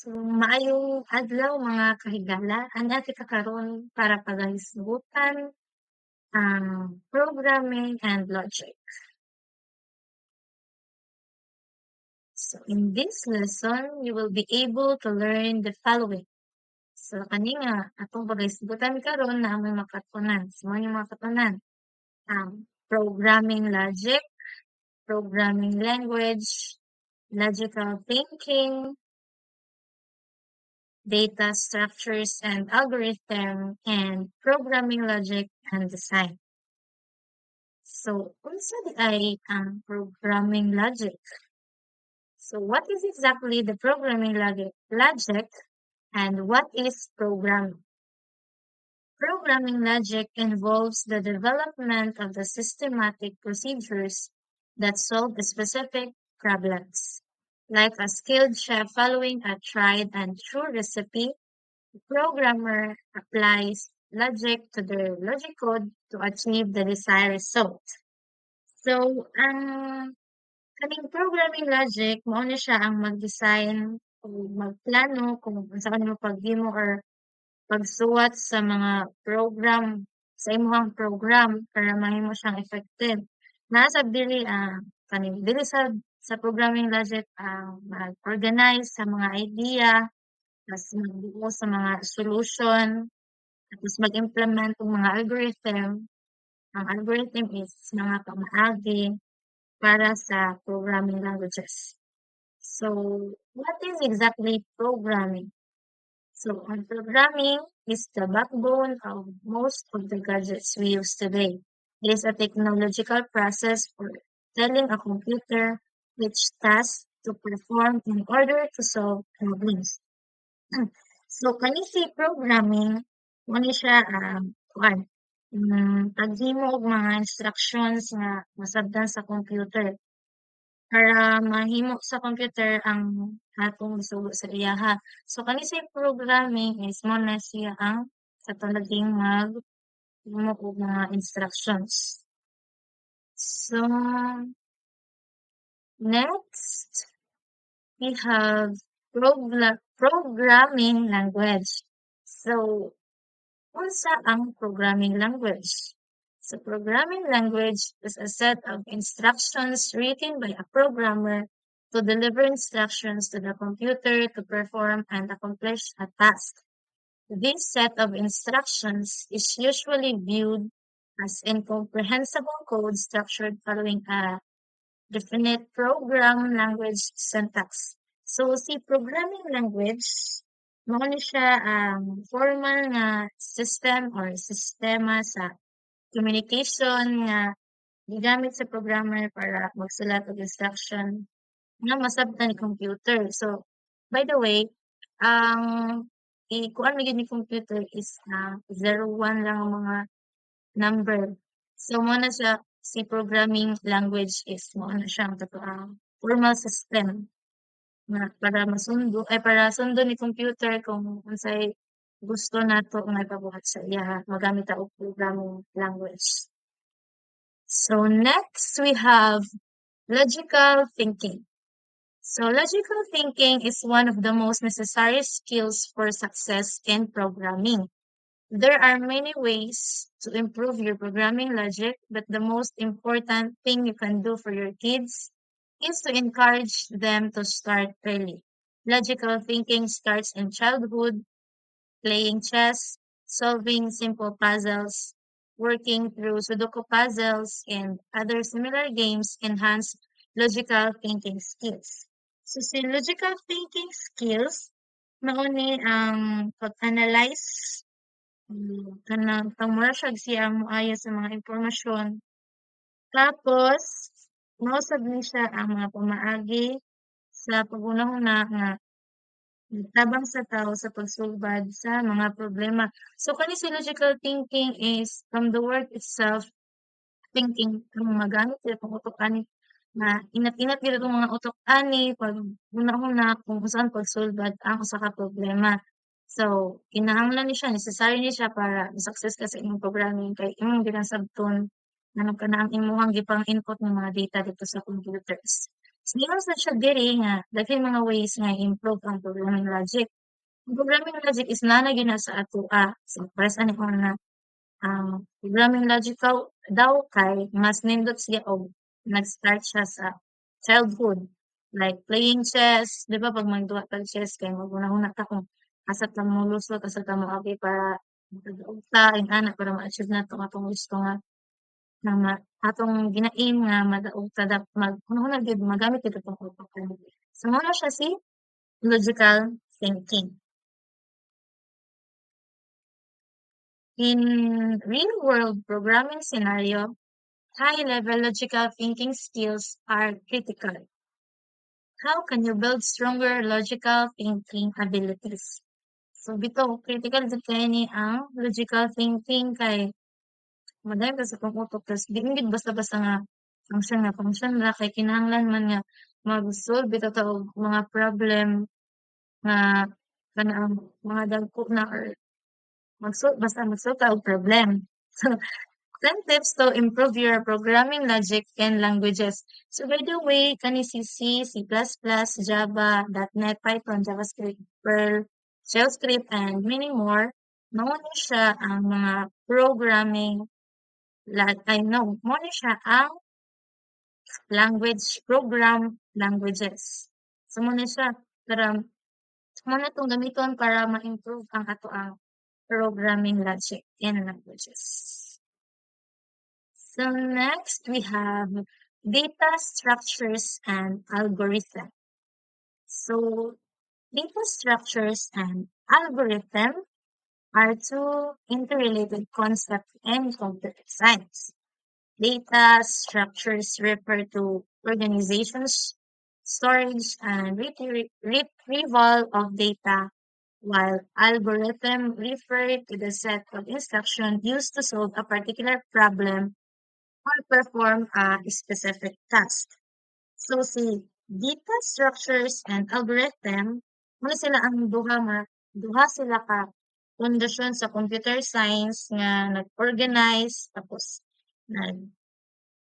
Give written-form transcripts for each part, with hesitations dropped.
So, maayong adlaw mga kahigala. Ana kita karon para pagahisgutan ang programming and logic. So, in this lesson, you will be able to learn the following. So, kani nga atong pagahisgutan karon na among makatunan. So, ano yung makatunan? Programming logic, programming language, logical thinking, data structures and algorithm, and programming logic and design. So, unsa di ay ang programming logic? So, what is exactly the programming logic and what is programming? Programming logic involves the development of the systematic procedures that solve specific problems. Like a skilled chef following a tried and true recipe, the programmer applies logic to their logic code to achieve the desired result. So, ang kaning programming logic, mao ni siya ang mag-design o magplano kung unsa kanimo paghimo or pagsuwat sa mga program sa imong program para mahimo siyang effective. Nasa dili kaning dili sa programming logic mag-organize sa mga idea, tas magbuo sa mga solution, tapos mag-implement ng mga algorithm. Ang algorithm is mga pamaagi para sa programming languages. So, what is exactly programming? So, programming is the backbone of most of the gadgets we use today. It is a technological process for telling a computer which task to perform in order to solve problems. So, kani si programming, muna siya, paghimo og mga instructions nga masabtan sa computer para mahimo sa computer ang atong gisugo sa iyaha. So kani sa programming is mo na siya ang sa talaging maghimo og mga instructions. So next we have programming language. So unsa ang programming language? So programming language is a set of instructions written by a programmer to deliver instructions to the computer to perform and accomplish a task. This set of instructions is usually viewed as incomprehensible code structured following a definite program language syntax. So si programming language, mao ni siya ang formal nga system or sistema sa communication nga gigamit sa programmer para magsulat og instruction nga masabtan ni computer. So, by the way, ang kuan man gyud ni computer is 01 lang ang mga number. So, mo na siya si programming language is mo na siya ang formal system na para masundo ay para sundo ni computer kung unsay gusto nato nga ipabuhat sa iya magamit ta og programming language. So next we have logical thinking. So logical thinking is one of the most necessary skills for success in programming. There are many ways to improve your programming logic, but the most important thing you can do for your kids is to encourage them to start early. Logical thinking starts in childhood, playing chess, solving simple puzzles, working through Sudoku puzzles, and other similar games enhance logical thinking skills. So, si logical thinking skills, mao ni ang pag-analyze, kanang pangmura siya moayo sa mga impormasyon. Tapos, mausab ni siya ang mga pamaagi sa paghunahuna nga tabang sa tao sa pagsulbad sa mga problema. So, kani si logical thinking is from the word itself, thinking, kung magamit sila kung utok ani, na inat-inat nila itong mga utok ani, pag huna-huna kung saan pagsulbad ang usa ka problema. So, kinahanglan ni siya, necessary ni siya para success ka sa imong programming kay imong ginasabton na ka na ang imuhang gipang input ng mga data dito sa computers. Ingon sa siya diri nga daghang mga ways nga improve ang programming logic. Ang programming logic is na gyud sa atoa. So, pares ani ko na ang programming logic daw kay mas nindot siya og nag-start siya sa childhood. Like playing chess, di ba pag magduwa tag chess kay maghunahuna ta kung asa ta mo lusot, asa ta mo abi para makadaog in ana para ma-achieve nato atong gusto nga na atong gina-aim nga madaog ta maghunahuna gyud magamit gyud atong utak. So mao na siya si logical thinking. In real-world programming scenario, high-level logical thinking skills are critical. How can you build stronger logical thinking abilities? So, bito, critical din kayo ni ang logical thinking kay madami ka sa kong utok. Tapos, di hindi basta-basta nga function na kay kinahanglan man nga mag-solve bito ta og mga problem nga kanang mga dagko na or basta mag-solve ka og problem. So, 10 tips to improve your programming logic and languages. So by the way, kani si C, C++, Java, .NET, Python, JavaScript, Perl, Shell script, and many more, mao ni siya ang mga programming I know, mao ni siya ang program languages. So mo ni siya, pero mo na itong gamiton para ma-improve ang ato ang programming logic and languages. So next we have data structures and algorithm. So data structures and algorithm are two interrelated concepts in computer science. Data structures refer to organizations, storage, and retrieval of data, while algorithm refer to the set of instructions used to solve a particular problem or perform a specific task. So si data structures and algorithm, muna sila ang duha sila ka pundasyon sa computer science nga nag-organize tapos nag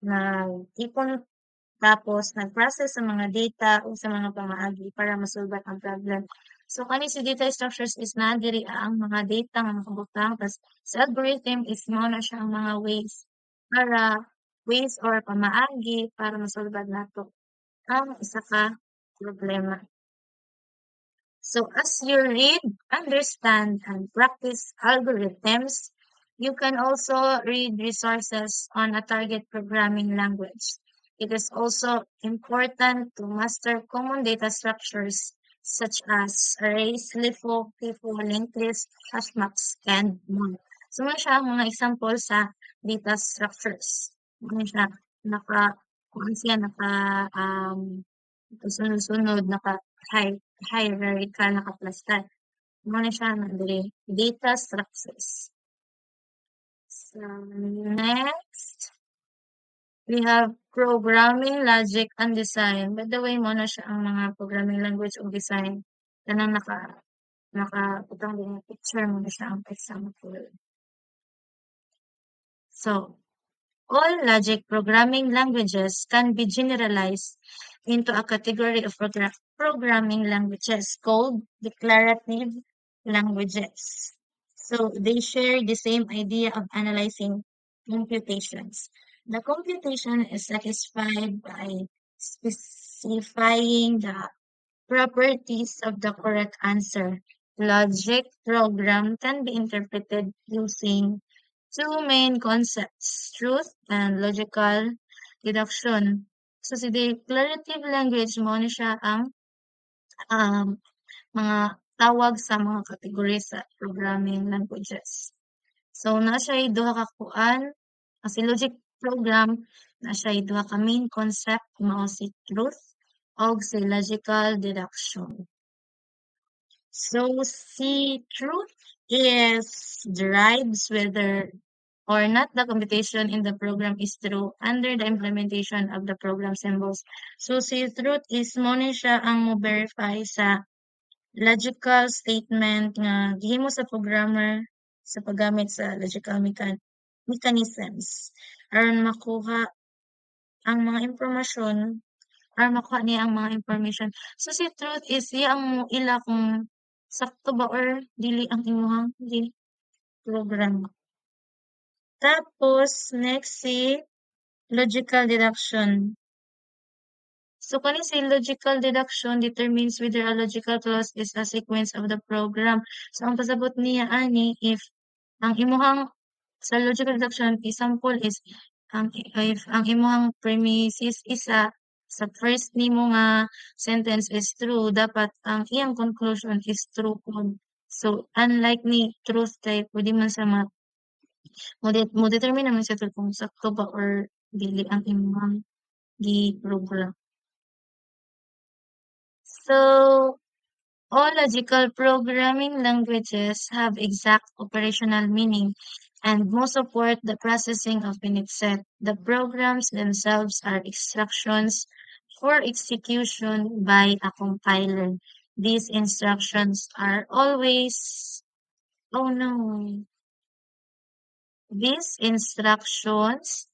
nag-ipon tapos nag-process sa mga data o sa mga pamaagi para masulbat ang problem. So kani si data structures is na diri ang mga data nga makabutang tas sa algorithm is mao na siya ang mga ways or pamaagi para masulbad nato ang isa ka problema. So as you read, understand, and practice algorithms, you can also read resources on a target programming language. It is also important to master common data structures such as arrays, LIFO, FIFO, linked list, hash maps, and more. So, mga siya ang mga example sa data structures. Mga siya, kung siya, sunod-sunod, hierarchical, naka-cluster. Mga siya, data structures. So, next, we have programming logic and design. By the way, mo na siya ang mga programming language o design. Kanang utang din yung picture mo na siya ang example. So, all logic programming languages can be generalized into a category of programming languages called declarative languages. So they share the same idea of analyzing computations. The computation is satisfied by specifying the properties of the correct answer. Logic program can be interpreted using two main concepts, truth and logical deduction. So, si declarative language mo ni siya ang um, mga tawag sa mga kategory sa programming languages. So, na siya duha ka kuan, si logic program, na siya duha ka main concept, mao si truth o si logical deduction. So, si truth is derives whether or not the computation in the program is true under the implementation of the program symbols. So, si truth is mo ni siya ang mo-verify sa logical statement nga gihimo sa programmer sa paggamit sa logical mechanisms aron makuha ang mga impormasyon or makuha niya ang mga information. So si truth is iya ang moila kung sakto ba or dili ang imuhang program. Tapos next si logical deduction. So kani si logical deduction determines whether a logical clause is a sequence of the program. So ang pasabot niya ani if ang imuhang sa logical deduction example is ang if ang imuhang premises isa sa first nimo nga sentence is true, dapat ang iyang conclusion is true pod. So unlike ni truth kay pwede man sa mo determine naman siya kung sakto ba or dili ang imong gi-program. So all logical programming languages have exact operational meaning and most support the processing of unit set. The programs themselves are instructions for execution by a compiler. These instructions are always, oh no, these instructions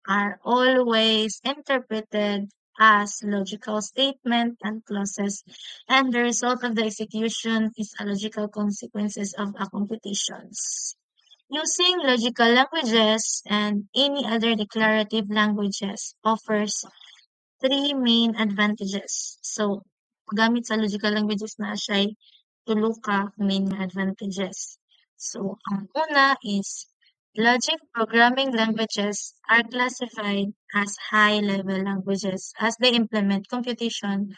are always interpreted as logical statement and clauses, and the result of the execution is a logical consequences of a computations. Using logical languages and any other declarative languages offers three main advantages. So, gamit sa logical languages na siya tulo ka main advantages. So, ang una is logic programming languages are classified as high-level languages as they implement computation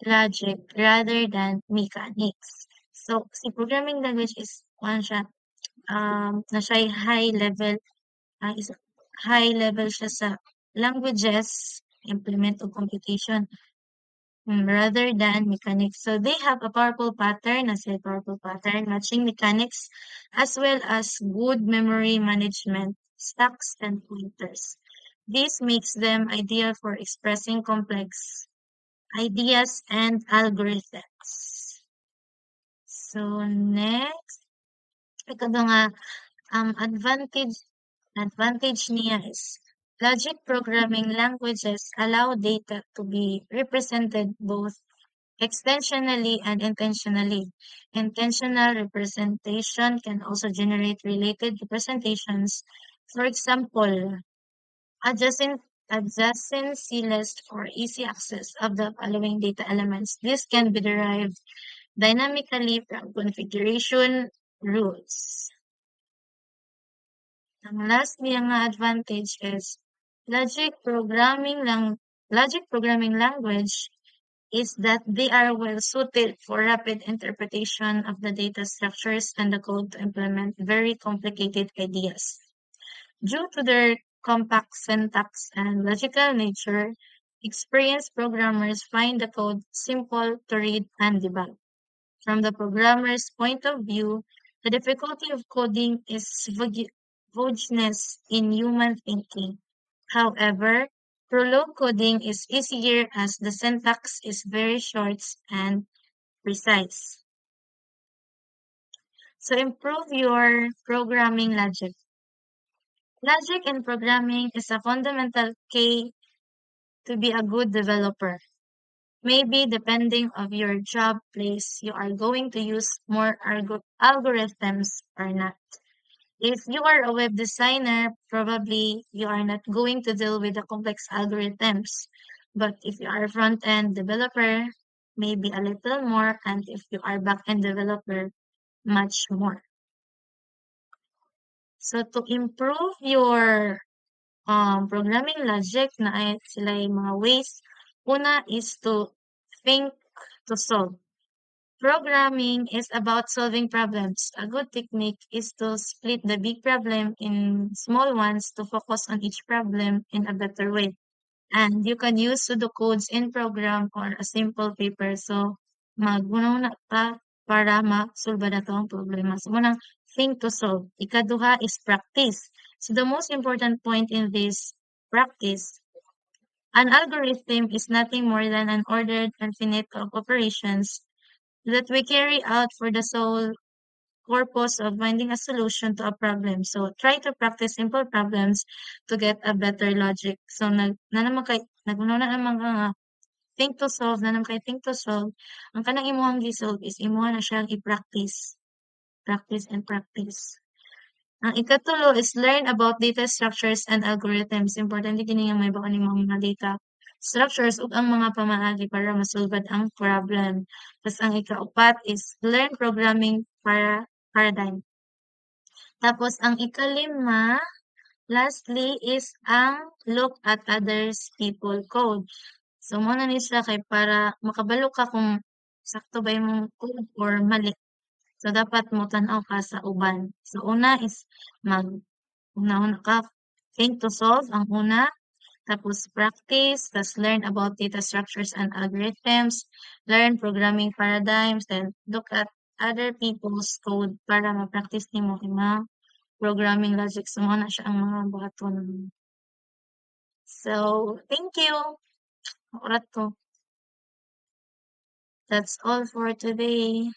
logic rather than mechanics. So, si programming language is one siya, na siya high level, is high level siya sa languages, implement of computation rather than mechanics. So they have a powerful pattern, as a powerful pattern, matching mechanics, as well as good memory management, stacks and pointers. This makes them ideal for expressing complex ideas and algorithms. So next, ikado nga, advantage niya is logic programming languages allow data to be represented both extensionally and intentionally. Intentional representation can also generate related representations. For example, adjacent adjacency list for easy access of the following data elements. This can be derived dynamically from configuration rules. Ang last niya nga advantage is logic programming language is that they are well suited for rapid interpretation of the data structures and the code to implement very complicated ideas. Due to their compact syntax and logical nature, experienced programmers find the code simple to read and debug. From the programmer's point of view, the difficulty of coding is vagueness in human thinking. However, prolog coding is easier as the syntax is very short and precise. So improve your programming logic. Logic in programming is a fundamental key to be a good developer. Maybe depending of your job place, you are going to use more algorithms or not. If you are a web designer, probably you are not going to deal with the complex algorithms. But if you are a front-end developer, maybe a little more, and if you are back-end developer, much more. So to improve your programming logic na ay sila yung mga ways. Una is to think to solve. Programming is about solving problems. A good technique is to split the big problem in small ones to focus on each problem in a better way. And you can use pseudocodes in program or a simple paper. So, na ta para ma-solve na to ang problema. So, munang think to solve. Ikaduha is practice. So, the most important point in this practice, an algorithm is nothing more than an ordered infinite of operations that we carry out for the sole purpose of finding a solution to a problem. So, try to practice simple problems to get a better logic. So, na naman kay, nagmuna na naman ka nga, think to solve na naman kay think to solve, ang kanang imong gi-solve is imuha na siyang i-practice. Practice and practice. Ang ikatulo is learn about data structures and algorithms. Importante kini nga may baka nimong mga data structures ug ang mga pamaagi para masulbad ang problem. Tapos ang ikaupat is learn programming para paradigm. Tapos ang ikalima, lastly is ang look at others people code. So muna ni siya kay para makabalo ka kung sakto ba imong code or mali. So dapat mo tan-aw ka sa uban. So una is mag una ka think to solve ang una, tapos practice, tapos learn about data structures and algorithms, learn programming paradigms, then look at other people's code para ma-practice nimo yung programming logic. So mo na siya ang mga buhaton. So, thank you. Orat ko. That's all for today.